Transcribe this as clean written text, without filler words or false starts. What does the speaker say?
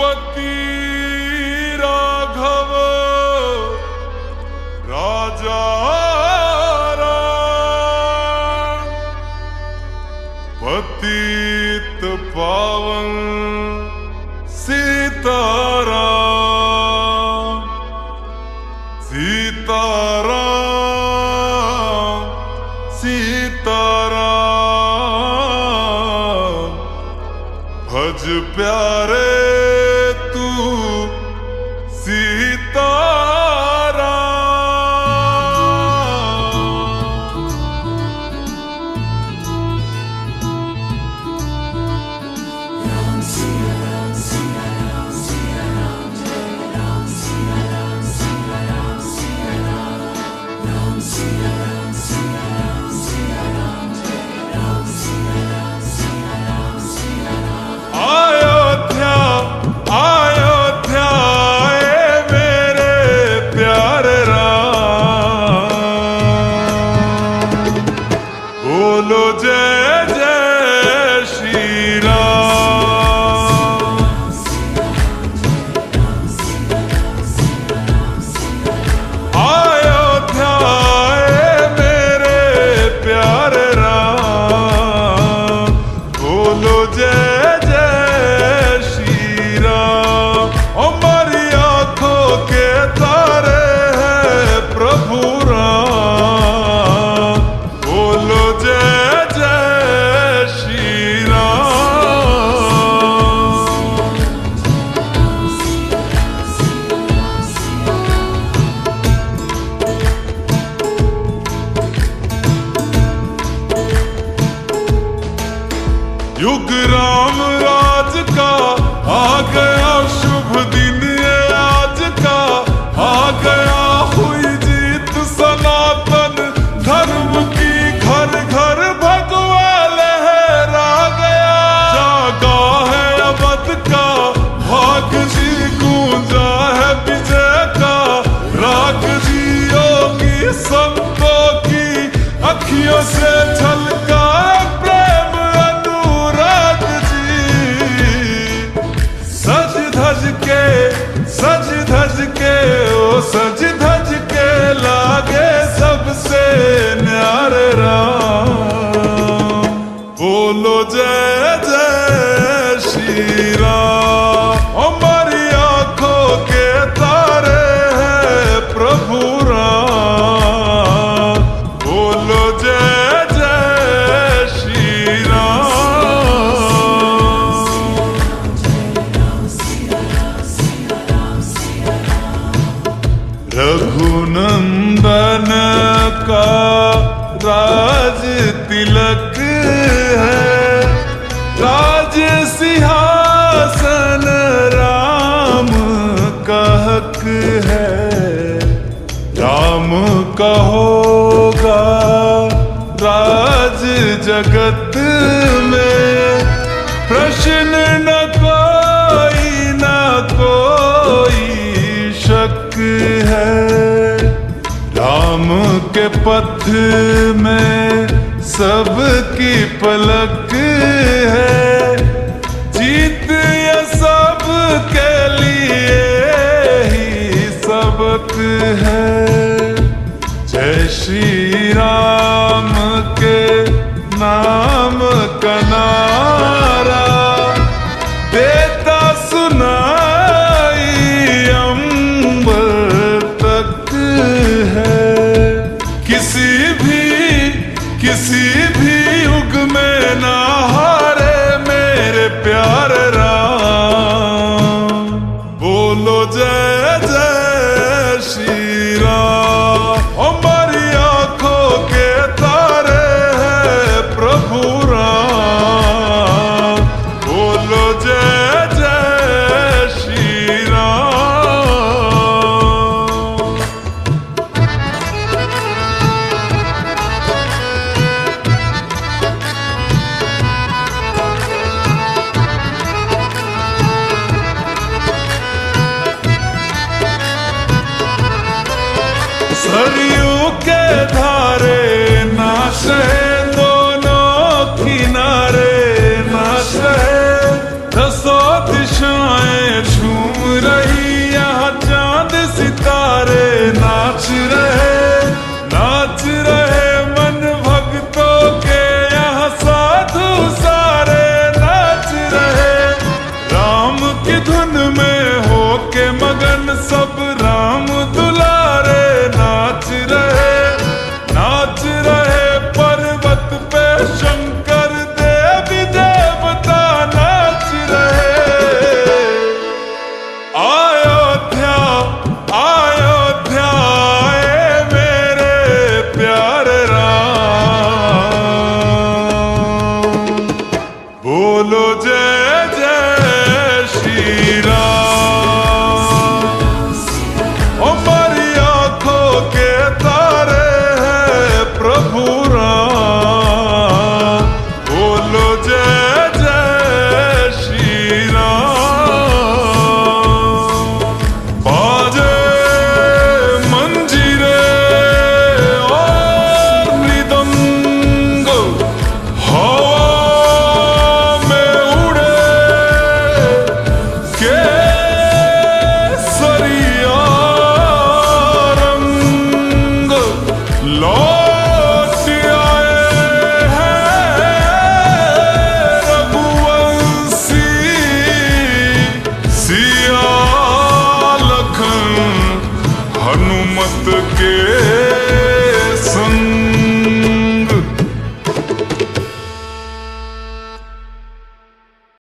रघुपति राघव राजा राम, पतित पावन सीताराम, सीताराम, सीताराम। भज प्यारे तू युग राम राज का आ गया शुभ दिन ये आज का, आ गया हुई जीत सनातन धर्म की, घर घर भगवा लहरा गया। जागा है अवध का भाग जी, गूंजा है विजय का राग जी। योगी संतों की अखियों से झलका सज धज के ओ सज धज के लागे सबसे न्यारे राम। बोलो जय जय श्री राम। हमारी आंखों के तारे हैं प्रभु राम। बोलो जय जय श्री राम। रघुनंदन का राज तिलक है, राज सिंहासन राम का हक है। राम का होगा राज जगत में, प्रश्न न कोई शक है। राम के पथ में सबकी पलक है, जीत ये सब के लिए ही सबक है। जय श्री राम के नाम का नारा देता सुनाई अंबर तक है। किसी भी युग में ना हारे मेरे प्यारे राम। बोलो जय जय श्री राम। हमारी आंखों के तारे हैं प्रभु राम। बोलो जय जय श्री राम। सरयू के